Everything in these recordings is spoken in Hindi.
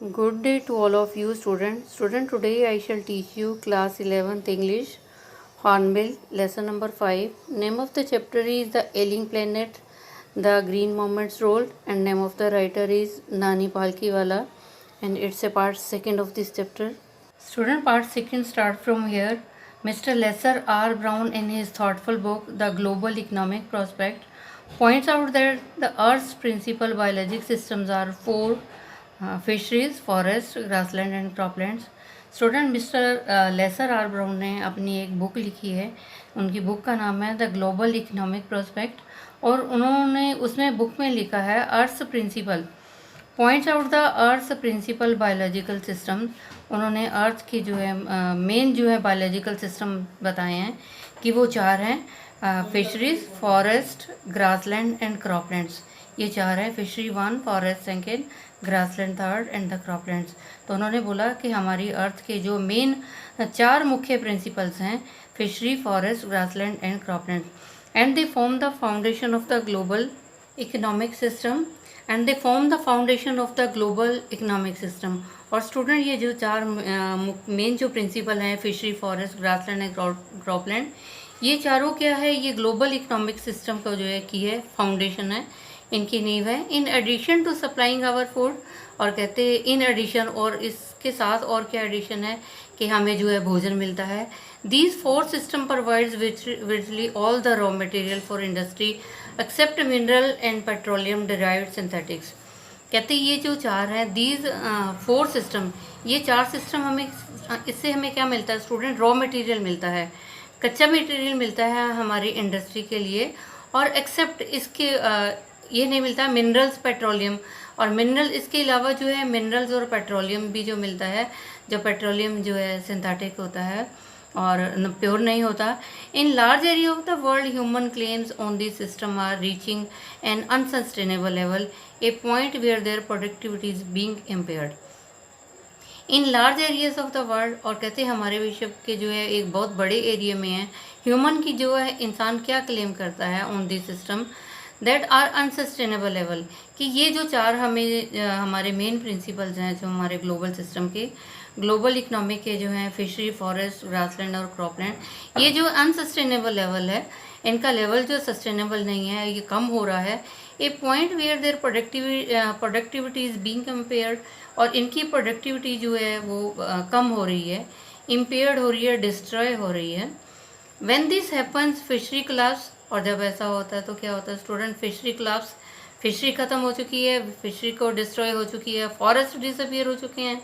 Good day to all of you students. Today I shall teach you class 11th English, Hornbill, lesson number 5. Name of the chapter is The Ailing Planet, The Green Moment's Role, and name of the writer is Nani Palkiwala, and it's a part second of this chapter. Student, part second start from here. Mr. Lesser R. Brown in his thoughtful book The Global Economic Prospect points out that the Earth's principal biologic systems are four: fisheries, forest, grassland and croplands. Student, mister Lester R Brown ने अपनी एक बुक लिखी है. उनकी बुक का नाम है द ग्लोबल इकोनॉमिक प्रोस्पेक्ट, और उन्होंने उसमें बुक में लिखा है earth principal points out the earth principal biological system. उन्होंने अर्थ की जो है मेन जो है बायोलॉजिकल सिस्टम बताए हैं कि वो चार हैं: fisheries, forest, grassland and croplands. ये चार है: fishery one, forest second, grassland third and the croplands. तो उन्होंने बोला कि हमारी अर्थ के जो मेन चार मुख्य प्रिंसिपल्स हैं: fishery, forest, grassland and cropland, and they form the foundation of the global economic system और स्टूडेंट, ये जो चार मेन जो प्रिंसिपल हैं, fishery, forest, grassland and cropland, ये चारों क्या है, ये ग्लोबल इकोनॉमिक सिस्टम का जो है की है फाउंडेशन है, इनकी नींव है. In addition to supplying our food, और कहते हैं इन एडिशन, और इसके साथ और क्या एडिशन है कि हमें जो है भोजन मिलता है. दीज फोर सिस्टम प्रोवाइड्स विचली all the raw material for industry except mineral and petroleum derived synthetics. कहते हैं ये जो चार हैं, दीज फोर सिस्टम, ये चार सिस्टम हमें, इससे हमें क्या मिलता है स्टूडेंट? रॉ मटेरियल मिलता है, कच्चा मटेरियल मिलता है हमारी इंडस्ट्री के लिए, और एक्सेप्ट इसके ये नहीं मिलता मिनरल्स, पेट्रोलियम. और मिनरल, इसके अलावा जो है मिनरल्स और पेट्रोलियम भी जो मिलता है, जो पेट्रोलियम जो है सिंथेटिक होता है और प्योर नहीं होता. In large area of the world human claims on this system are reaching an unsustainable level, a point where there productivity is being impaired. In large areas of the world, और कहते हैं हमारे विश्व के जो है एक बहुत बड़े एरिया में है, ह्यूमन की जो है इंसान क्या क्लेम करता है on this system that are unsustainable level, कि ये जो चार हमें हमारे मेन प्रिंसिपल्स हैं जो हमारे ग्लोबल सिस्टम के, ग्लोबल इकोनॉमिक के जो हैं फिशरी, फॉरेस्ट, ग्रासलैंड और क्रॉपलैंड, ये जो अनसस्टेनेबल लेवल है, इनका लेवल जो सस्टेनेबल नहीं है, ये कम हो रहा है. A point where there productivity is being compared, और इनकी प्रोडक्टिविटी जो है वो कम हो रही है, इम्पेयर्ड हो रही है, डिस्ट्रॉय हो रही है. When this happens fishery class, और जब ऐसा होता है तो क्या होता है स्टूडेंट? फिशरी क्लास, फिशरी ख़त्म हो चुकी है, फिशरी को डिस्ट्रॉय हो चुकी है. फॉरेस्ट डिसअपियर हो चुके हैं,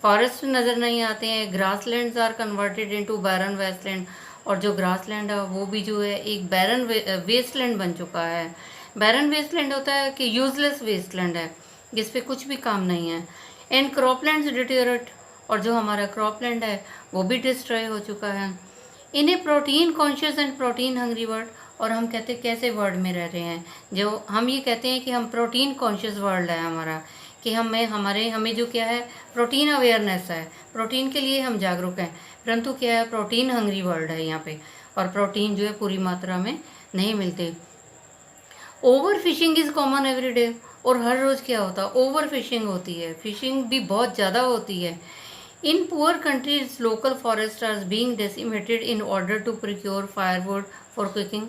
फॉरेस्ट नज़र नहीं आते हैं. Grasslands are converted into barren wasteland, और जो ग्रासलैंड है वो भी जो है एक बैरन वेस्टलैंड बन चुका है. बैरन वेस्टलैंड होता है कि यूजलेस वेस्टलैंड है, जिस पे कुछ भी काम नहीं है. एंड क्रॉपलैंड्स डिटेरियोरेट, और जो हमारा क्रॉपलैंड है वो भी डिस्ट्रॉय हो चुका है. In a protein conscious and protein hungry world, और हम कहते हैं कैसे वर्ल्ड में रह रहे हैं, जो हम ये कहते हैं कि हम प्रोटीन कॉन्शियस वर्ल्ड है हमारा, कि हमें जो क्या है प्रोटीन अवेयरनेस है, प्रोटीन के लिए हम जागरूक हैं, परंतु क्या है प्रोटीन हंग्री वर्ल्ड है यहाँ पे, और प्रोटीन जो है पूरी मात्रा में नहीं मिलते. Over fishing is common every day, और हर रोज़ क्या होता है? ओवर फिशिंग होती है, फिशिंग भी बहुत ज़्यादा होती है. In poor countries, local forests are being decimated in order to procure firewood for cooking.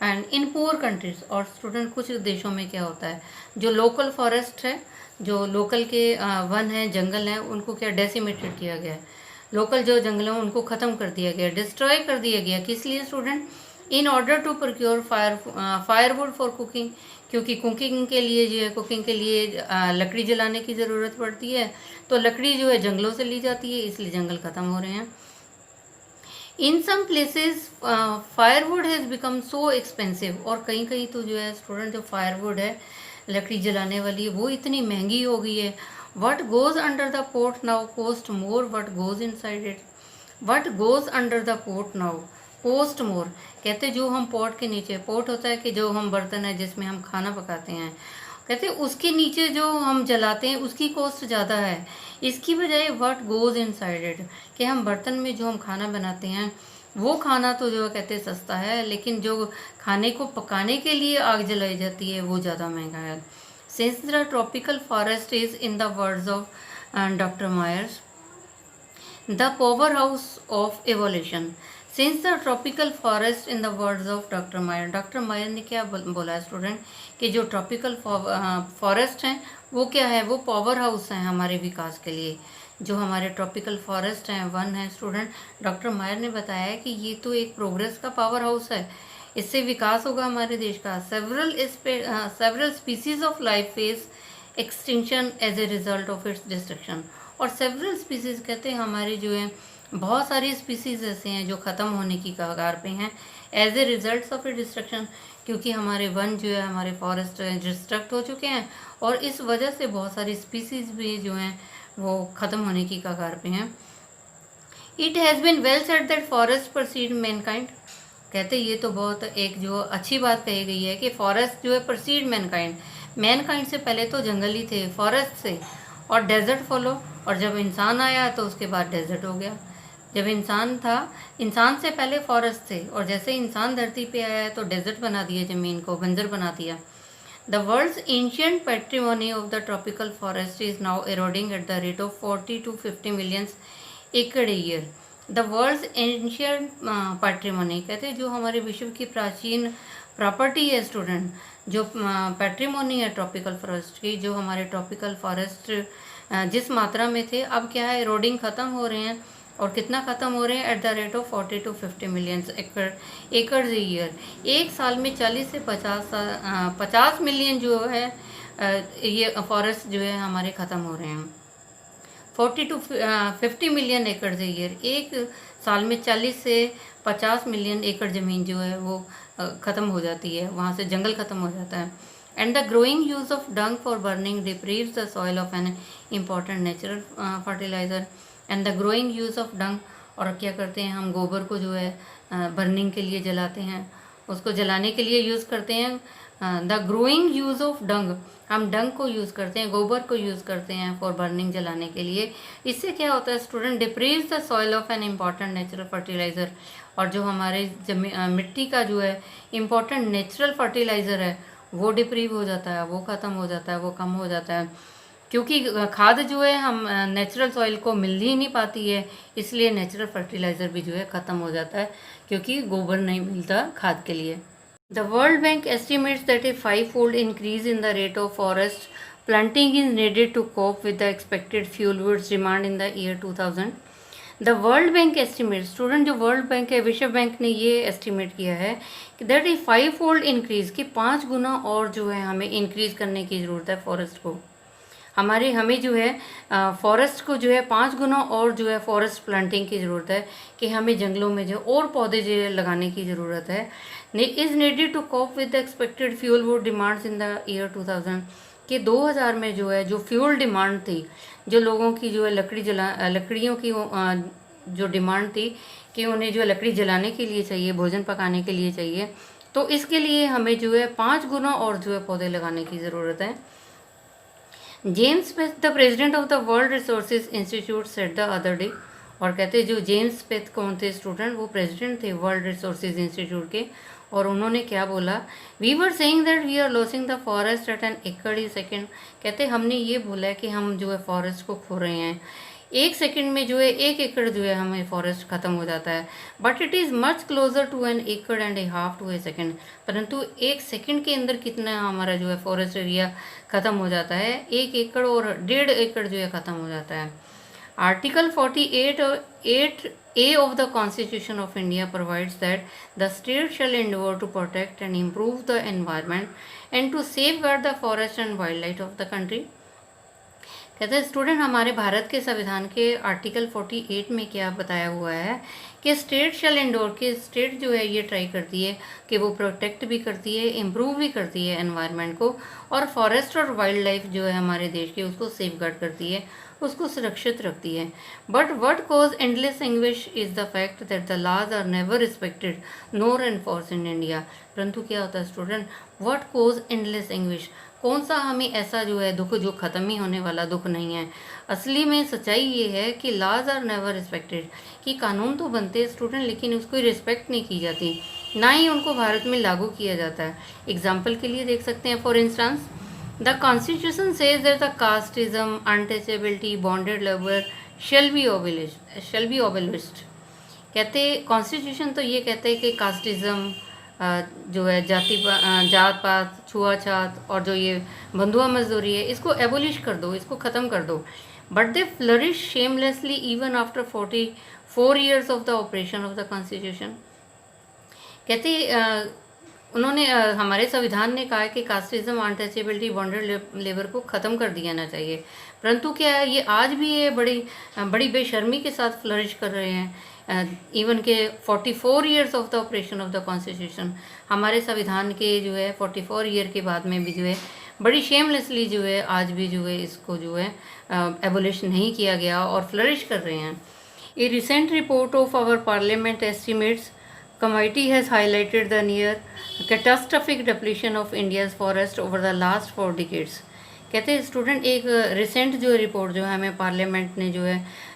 And in poor countries, और स्टूडेंट कुछ देशों में क्या होता है, जो लोकल फॉरेस्ट है, जो लोकल के वन हैं, जंगल हैं, उनको क्या डेसिमेटेड किया गया है. लोकल जो जंगल हैं उनको ख़त्म कर दिया गया, डिस्ट्रॉय कर दिया गया. किस लिए student? In order to procure firewood for cooking, क्योंकि कुकिंग के लिए जो है, कुकिंग के लिए लकड़ी जलाने की ज़रूरत पड़ती है, तो लकड़ी जो है जंगलों से ली जाती है, इसलिए जंगल ख़त्म हो रहे हैं. In some places firewood has become so expensive, और कहीं कहीं तो जो है स्टूडेंट जो फायरवुड है, लकड़ी जलाने वाली, वो इतनी महंगी हो गई है. What goes under the pot now cost more what goes inside it. What goes under the pot now cost more, कहते जो हम पॉट के नीचे, पॉट होता है कि जो हम बर्तन है जिसमें हम खाना पकाते हैं, कहते उसके नीचे जो हम जलाते हैं उसकी कॉस्ट ज़्यादा है. इसकी बजाय व्हाट गोज़ इनसाइड इट, कि हम बर्तन में जो हम खाना बनाते हैं वो खाना तो जो कहते हैं सस्ता है, लेकिन जो खाने को पकाने के लिए आग जलाई जाती है वो ज़्यादा महंगा है. Since the tropical forest is in the words of Dr. Myers. The powerhouse of evolution. Since the tropical forest, in the words of Dr. Meyer. Doctor मायर ने क्या बोला है स्टूडेंट कि जो ट्रॉपिकल फॉरेस्ट हैं वो क्या है, वो पावर हाउस हैं हमारे विकास के लिए। जो हमारे ट्रॉपिकल फॉरेस्ट हैं, वन है स्टूडेंट, डॉक्टर मायर ने बताया है कि ये तो एक प्रोग्रेस का पावर हाउस है, इससे विकास होगा हमारे देश का। Several species of life face extinction as a result of its destruction. और सेवरल स्पीसीज कहते हैं हमारे जो है बहुत सारी स्पीसीज ऐसे हैं जो ख़त्म होने की कगार पे हैं as a result of a destruction, क्योंकि हमारे वन जो है, हमारे फॉरेस्ट डिस्ट्रक्ट हो चुके हैं और इस वजह से बहुत सारी स्पीसीज भी जो हैं वो ख़त्म होने की कगार पे हैं। It has been well said that forest precede mankind. कहते ये तो बहुत एक जो अच्छी बात कही गई है कि फॉरेस्ट जो है परसीड मैनकाइंड, मैनकाइंड से पहले तो जंगल ही थे फॉरेस्ट से, और डेजर्ट फॉलो, और जब इंसान आया तो उसके बाद डेजर्ट हो गया। जब इंसान था, इंसान से पहले फॉरेस्ट थे, और जैसे इंसान धरती पे आया है तो डेजर्ट बना दिया, ज़मीन को बंजर बना दिया। The world's ancient patrimony of the tropical forest is now eroding at the rate of 40 to 50 million acre a year. The world's ancient patrimony कहते हैं जो हमारे विश्व की प्राचीन प्रॉपर्टी है स्टूडेंट, जो पैट्रिमोनी है ट्रॉपिकल फॉरेस्ट की, जो हमारे ट्रॉपिकल फॉरेस्ट जिस मात्रा में थे अब क्या है, रोडिंग ख़त्म हो रहे हैं। और कितना ख़त्म हो रहे हैं, at the rate of 40 to 50 million एकड़ ए ईयर। एक साल में 40 से 50 मिलियन जो है ये फॉरेस्ट जो है हमारे ख़त्म हो रहे हैं। 40 to 50 मिलियन एकड़ ए ईयर, एक साल में 40 से 50 मिलियन एकड़ ज़मीन जो है वो ख़त्म हो जाती है, वहाँ से जंगल ख़त्म हो जाता है। And the growing use of dung for burning deprives the soil of an important natural fertiliser. And the growing use of dung, और क्या करते हैं हम गोबर को जो है बर्निंग के लिए जलाते हैं, उसको जलाने के लिए यूज़ करते हैं। द ग्रोइंग यूज़ ऑफ डंग, हम डंग को यूज़ करते हैं, गोबर को यूज़ करते हैं फॉर बर्निंग जलाने के लिए। इससे क्या होता है student, deprives the soil of an important natural fertiliser, और जो हमारे मिट्टी का जो है इम्पॉर्टेंट नेचुरल फर्टिलाइज़र है वो डिप्रीव हो जाता है, वो ख़त्म हो जाता है, वो कम हो जाता है, क्योंकि खाद जो है हम नेचुरल सॉइल को मिल ही नहीं पाती है, इसलिए नेचुरल फर्टिलाइज़र भी जो है ख़त्म हो जाता है, क्योंकि गोबर नहीं मिलता खाद के लिए। The World Bank estimates that a 5-fold increase in the rate of forest planting is needed to cope with the expected fuelwoods demand in the year 2000। The World Bank estimate, student जो वर्ल्ड बैंक है, विश्व बैंक ने ये एस्टिमेट किया है कि दैट ए 5-fold इंक्रीज़, कि 5 गुना और जो है हमें इंक्रीज़ करने की ज़रूरत है फॉरेस्ट को। हमें जो है फॉरेस्ट को जो है 5 गुना और जो है फॉरेस्ट प्लांटिंग की ज़रूरत है, कि हमें जंगलों में जो और पौधे जो है लगाने की ज़रूरत है। Is needed to cope with the expected fuel wood demands in the year 2000, कि 2000 में जो है जो फ्यूल डिमांड थी, जो लोगों की जो है लकड़ियों की जो डिमांड थी कि उन्हें जो है लकड़ी जलाने के लिए चाहिए, भोजन पकाने के लिए चाहिए, तो इसके लिए हमें जो है 5 गुना और जो है पौधे लगाने की ज़रूरत है। James Smith, the president of the world resources institute, said the other day, और कहते हैं जो जेम्स स्मिथ कौन थे स्टूडेंट, वो प्रेसिडेंट थे वर्ल्ड रिसोर्सेज इंस्टीट्यूट के, और उन्होंने क्या बोला, we were saying that we are losing the forest at an acre a second. कहते हमने ये बोला है कि हम जो है फॉरेस्ट को खो रहे हैं, 1 सेकंड में जो है 1 एकड़ जो है हमें फॉरेस्ट ख़त्म हो जाता है, but it is much closer to an acre and a half to a second, परंतु 1 सेकंड के अंदर कितना हमारा जो है फॉरेस्ट एरिया ख़त्म हो जाता है, 1 एकड़ और 1.5 एकड़ जो है ख़त्म हो जाता है। Article 48(8)(a) of the Constitution of India provides that the state shall endeavour to protect and improve the environment and to safeguard the forest and wildlife of the country. कहते हैं स्टूडेंट हमारे भारत के संविधान के आर्टिकल 48 में क्या बताया हुआ है कि स्टेट शैल इंडोर, के स्टेट जो है ये ट्राई करती है कि वो प्रोटेक्ट भी करती है, इम्प्रूव भी करती है एनवायरनमेंट को, और फॉरेस्ट और वाइल्ड लाइफ जो है हमारे देश की उसको सेफ गार्ड करती है, उसको सुरक्षित रखती है। But what cause endless anguish is the fact that the laws are never respected nor enforce in India. परंतु क्या होता है student, what cause endless anguish, कौन सा हमें ऐसा जो है दुख जो ख़त्म ही होने वाला दुख नहीं है। असली में सच्चाई ये है कि लॉज आर नेवर रिस्पेक्टेड, कि कानून तो बनते हैं स्टूडेंट लेकिन उसको रिस्पेक्ट नहीं की जाती, ना ही उनको भारत में लागू किया जाता है। एग्जाम्पल के लिए देख सकते हैं, for instance The Constitution says that the casteism, untouchability, bonded labor shall be abolished. कहते कॉन्स्टिट्यूशन तो ये कहते हैं कि कास्टिज्म जो है जात पात छुआछात और जो ये बंधुआ मजदूरी है इसको एबोलिश कर दो, इसको ख़त्म कर दो. But they flourish shamelessly even after 44 years of the operation of the constitution. कहते उन्होंने हमारे संविधान ने कहा है कि कास्टिज्म, अनटचेबिलिटी, बॉन्डेड लेबर को ख़त्म कर दिया जाना चाहिए, परंतु क्या है ये आज भी ये बड़ी बेशर्मी के साथ फ्लरिश कर रहे हैं. इवन के 44 years of the operation of the constitution, हमारे संविधान के जो है 44 year के बाद में भी जो है बड़ी शेमलेसली जो है आज भी जो है इसको जो है एबोलिश नहीं किया गया और फ्लरिश कर रहे हैं. A recent report of our parliament estimates committee has highlighted the near catastrophic depletion of India's forest over the last 4 decades. कहते हैं स्टूडेंट एक रिसेंट जो रिपोर्ट जो है हमें पार्लियामेंट ने जो है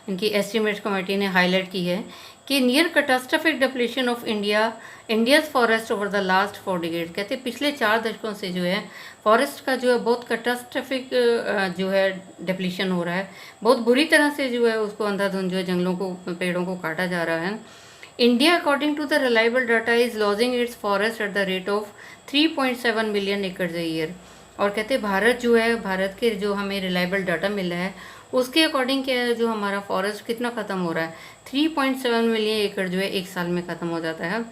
इनकी एस्टिमेट्स कमेटी ने हाईलाइट की है कि near catastrophic depletion of India's forest over the last 4 decade. कहते हैं पिछले 4 दशकों से जो है फॉरेस्ट का जो है बहुत कैटास्ट्रोफिक जो है डिप्लीशन हो रहा है, बहुत बुरी तरह से जो है उसको अंधाधुंध जो है जंगलों को पेड़ों को काटा जा रहा है. India, according to the reliable data, is losing its forest at the rate of 3.7 million acres a year. और कहते भारत जो है, भारत के जो हमें रिलायबल डाटा मिला है उसके अकॉर्डिंग क्या है जो हमारा फॉरेस्ट कितना ख़त्म हो रहा है, 3.7 मिलियन एकड़ जो है एक साल में ख़त्म हो जाता है.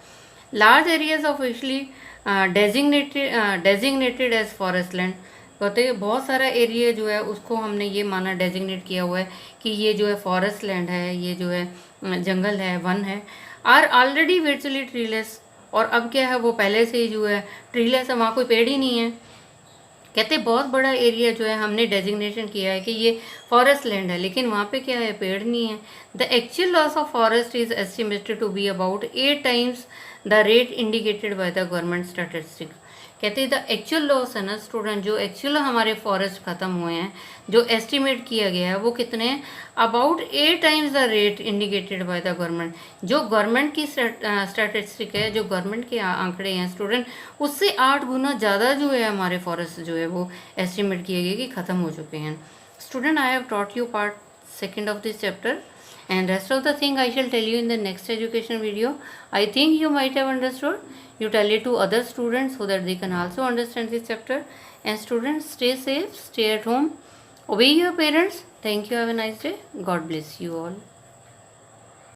Large areas officially designated as forest land. कहते बहुत सारा एरिया जो है उसको हमने ये माना डेजिग्नेट किया हुआ है कि ये जो है फॉरेस्ट लैंड है, ये जो है जंगल है, वन है, आर ऑलरेडी वर्चुअली ट्रीलेस. और अब क्या है वो पहले से ही जो है ट्रीलेस है, वहाँ कोई पेड़ ही नहीं है. कहते बहुत बड़ा एरिया जो है हमने डेजिग्नेशन किया है कि ये फॉरेस्ट लैंड है, लेकिन वहाँ पे क्या है पेड़ नहीं है. The actual loss of forest is estimated to be about 8 times the rate indicated by the government statistic. कहते हैं द एक्चुअल लॉस है ना स्टूडेंट, जो एक्चुअल हमारे फॉरेस्ट ख़त्म हुए हैं जो एस्टिमेट किया गया है वो कितने, about 8 times the rate indicated by the government. जो गवर्नमेंट की स्टैटिस्टिक है, जो गवर्नमेंट के आंकड़े हैं स्टूडेंट, उससे 8 गुना ज़्यादा जो है हमारे फॉरेस्ट जो है वो एस्टिमेट किए गए कि ख़त्म हो चुके हैं. Student, I have taught you part 2 of this chapter, and rest of the thing I shall tell you in the next education video. I think you might have understood. You tell it to other students so that they can also understand this chapter. And students, stay safe, stay at home, obey your parents. Thank you. Have a nice day. God bless you all.